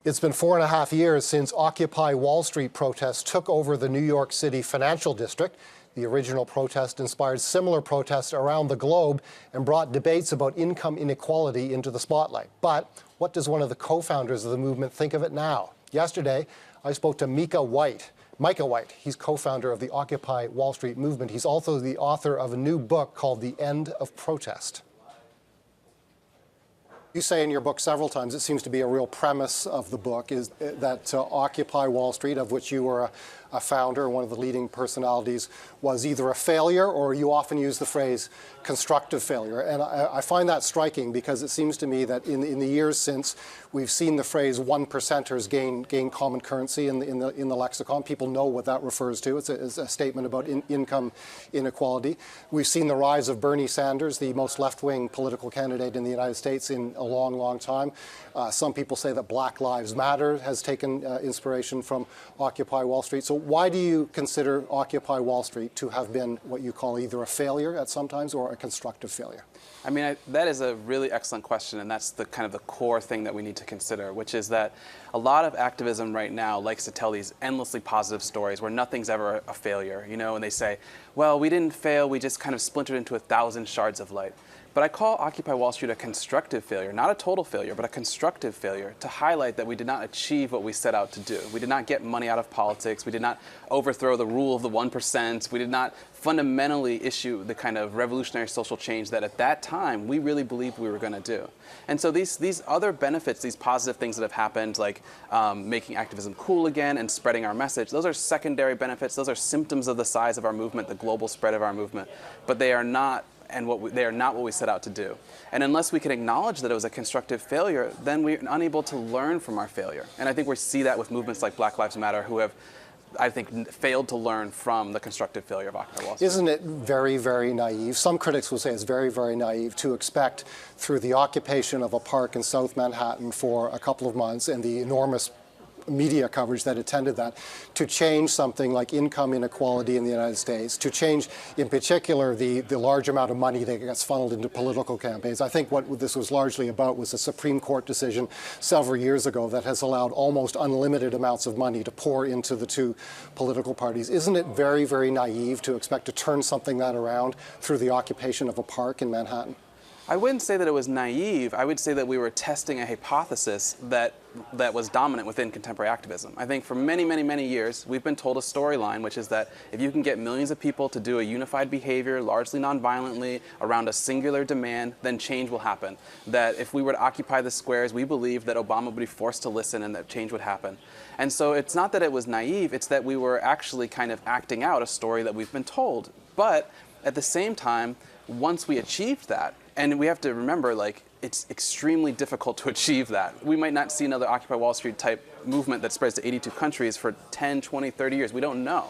It's been 4.5 years since Occupy Wall Street protests took over the New York City financial district. The original protest inspired similar protests around the globe and brought debates about income inequality into the spotlight. But what does one of the co-founders of the movement think of it now? Yesterday, I spoke to Micah White. He's co-founder of the Occupy Wall Street movement. He's also the author of a new book called The End of Protest. You say in your book several times, it seems to be a real premise of the book, is that Occupy Wall Street, of which you were a founder, one of the leading personalities, was either a failure, or you often use the phrase constructive failure. And I find that striking because it seems to me that in the years since, we've seen the phrase one percenters gain common currency in the lexicon. People know what that refers to. It's a statement about income inequality. We've seen the rise of Bernie Sanders, the most left-wing political candidate in the United States in a long, long time. Some people say that Black Lives Matter has taken inspiration from Occupy Wall Street. So why do you consider Occupy Wall Street to have been what you call either a failure at some times or a constructive failure? I mean, that is a really excellent question, and that's the kind of the core thing that we need to consider, which is that a lot of activism right now likes to tell these endlessly positive stories where nothing's ever a failure, you know, and they say, well, we didn't fail, we just kind of splintered into 1,000 shards of light. But I call Occupy Wall Street a constructive failure, not a total failure, but a constructive failure, to highlight that we did not achieve what we set out to do. We did not get money out of politics. We did not overthrow the rule of the 1%. We did not fundamentally issue the kind of revolutionary social change that at that time we really believed we were going to do. And so these other benefits, these positive things that have happened, like making activism cool again and spreading our message, those are secondary benefits. Those are symptoms of the size of our movement, the global spread of our movement. But they are not they are not what we set out to do. And unless we can acknowledge that it was a constructive failure, then we're unable to learn from our failure. And I think we see that with movements like Black Lives Matter, who have, I think, failed to learn from the constructive failure of Occupy Wall Street. Isn't it very, very naive? Some critics will say it's very, very naive to expect through the occupation of a park in South Manhattan for a couple of months and the enormous media coverage that attended that, to change something like income inequality in the United States, to change, in particular, the large amount of money that gets funneled into political campaigns. I think what this was largely about was a Supreme Court decision several years ago that has allowed almost unlimited amounts of money to pour into the two political parties. Isn't it very, very naive to expect to turn something that around through the occupation of a park in Manhattan? I wouldn't say that it was naive. I would say that we were testing a hypothesis that was dominant within contemporary activism. I think for many, many, many years, we've been told a storyline, which is that if you can get millions of people to do a unified behavior, largely nonviolently, around a singular demand, then change will happen. That if we were to occupy the squares, we believe that Obama would be forced to listen and that change would happen. And so it's not that it was naive, it's that we were actually kind of acting out a story that we've been told. But at the same time, once we achieved that, and we have to remember, like, it's extremely difficult to achieve that. We might not see another Occupy Wall Street type movement that spreads to 82 countries for 10, 20, 30 years. We don't know.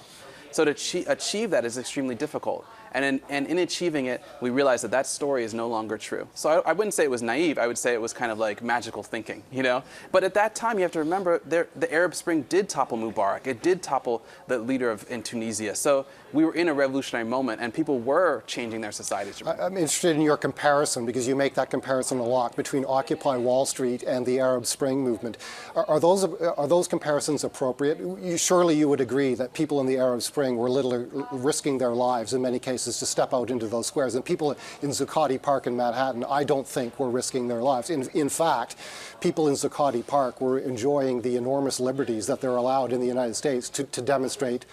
So to achieve that is extremely difficult. And in achieving it, we realize that that story is no longer true. So I wouldn't say it was naive. I would say it was kind of like magical thinking, you know? But at that time, you have to remember, the Arab Spring did topple Mubarak. It did topple the leader in Tunisia. So we were in a revolutionary moment, and people were changing their societies. I'm interested in your comparison, because you make that comparison a lot between Occupy Wall Street and the Arab Spring movement. Are those comparisons appropriate? Surely you would agree that people in the Arab Spring were literally risking their lives in many cases to step out into those squares. And people in Zuccotti Park in Manhattan, I don't think were risking their lives. In fact, people in Zuccotti Park were enjoying the enormous liberties that they're allowed in the United States to demonstrate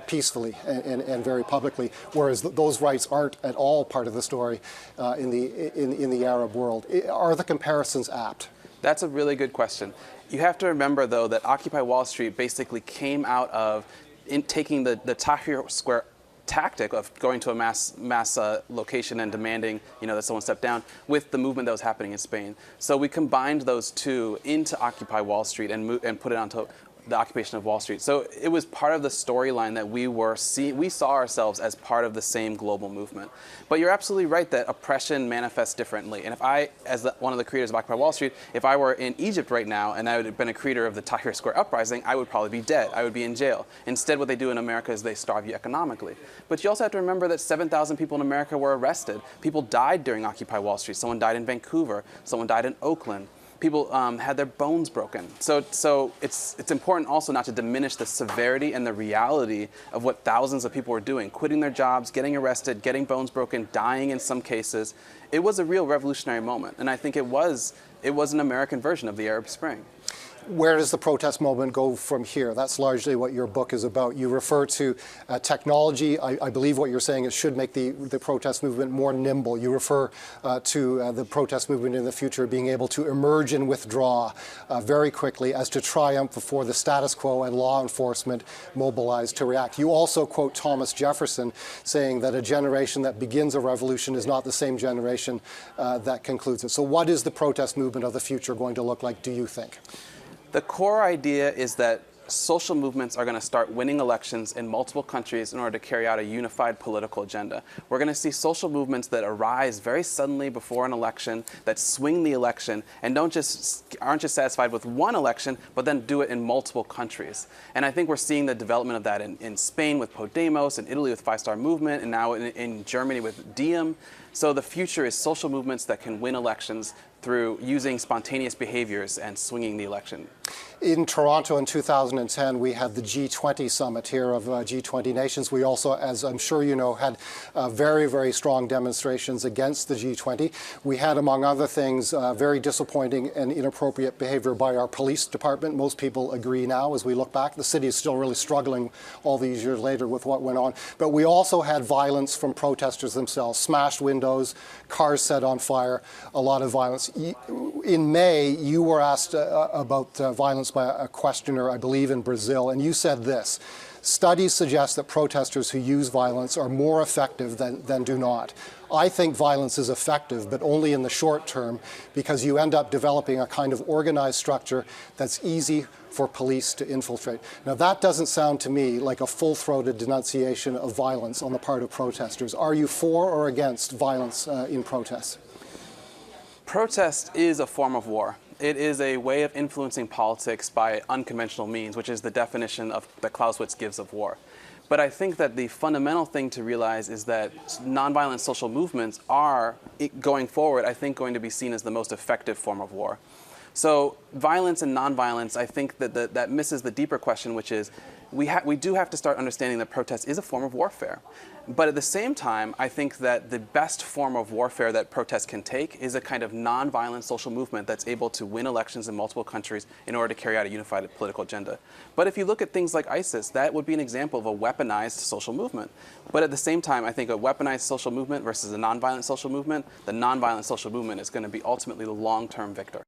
peacefully and very publicly, whereas those rights aren't at all part of the story in the Arab world. Are the comparisons apt? That's a really good question. You have to remember, though, that Occupy Wall Street basically came out of taking the Tahrir Square tactic of going to a mass location and demanding, you know, that someone step down, with the movement that was happening in Spain. So we combined those two into Occupy Wall Street and put it onto the occupation of Wall Street. So it was part of the storyline that we saw ourselves as part of the same global movement. But you're absolutely right that oppression manifests differently. And if I, as one of the creators of Occupy Wall Street, if I were in Egypt right now and I would have been a creator of the Tahrir Square uprising, I would probably be dead. I would be in jail. Instead, what they do in America is they starve you economically. But you also have to remember that 7,000 people in America were arrested. People died during Occupy Wall Street. Someone died in Vancouver. Someone died in Oakland. People had their bones broken. So it's important also not to diminish the severity and the reality of what thousands of people were doing, quitting their jobs, getting arrested, getting bones broken, dying in some cases. It was a real revolutionary moment, and I think it was an American version of the Arab Spring. Where does the protest movement go from here? That's largely what your book is about. You refer to technology. I believe what you're saying is should make the protest movement more nimble. You refer to the protest movement in the future being able to emerge and withdraw very quickly as to triumph before the status quo and law enforcement mobilized to react. You also quote Thomas Jefferson saying that a generation that begins a revolution is not the same generation that concludes it. So what is the protest movement of the future going to look like, do you think? The core idea is that social movements are going to start winning elections in multiple countries in order to carry out a unified political agenda. We're going to see social movements that arise very suddenly before an election, that swing the election, and aren't just satisfied with one election, but then do it in multiple countries. And I think we're seeing the development of that in Spain with Podemos, in Italy with Five Star Movement, and now in Germany with Diem. So the future is social movements that can win elections through using spontaneous behaviors and swinging the election. In Toronto in 2010, we had the G20 summit here of G20 nations. We also, as I'm sure you know, had very, very strong demonstrations against the G20. We had, among other things, very disappointing and inappropriate behavior by our police department. Most people agree now as we look back. The city is still really struggling all these years later with what went on. But we also had violence from protesters themselves, smashed windows, cars set on fire, a lot of violence. In May, you were asked about violence by a questioner, I believe, in Brazil, and you said this: studies suggest that protesters who use violence are more effective than do not. I think violence is effective, but only in the short term, because you end up developing a kind of organized structure that's easy for police to infiltrate. Now, that doesn't sound to me like a full-throated denunciation of violence on the part of protesters. Are you for or against violence in protests? Protest is a form of war. It is a way of influencing politics by unconventional means, which is the definition that Clausewitz gives of war. But I think that the fundamental thing to realize is that nonviolent social movements are, going forward, I think going to be seen as the most effective form of war. So violence and nonviolence, I think that misses the deeper question, which is we do have to start understanding that protest is a form of warfare. But at the same time, I think that the best form of warfare that protests can take is a kind of nonviolent social movement that's able to win elections in multiple countries in order to carry out a unified political agenda. But if you look at things like ISIS, that would be an example of a weaponized social movement. But at the same time, I think a weaponized social movement versus a nonviolent social movement, the nonviolent social movement is going to be ultimately the long-term victor.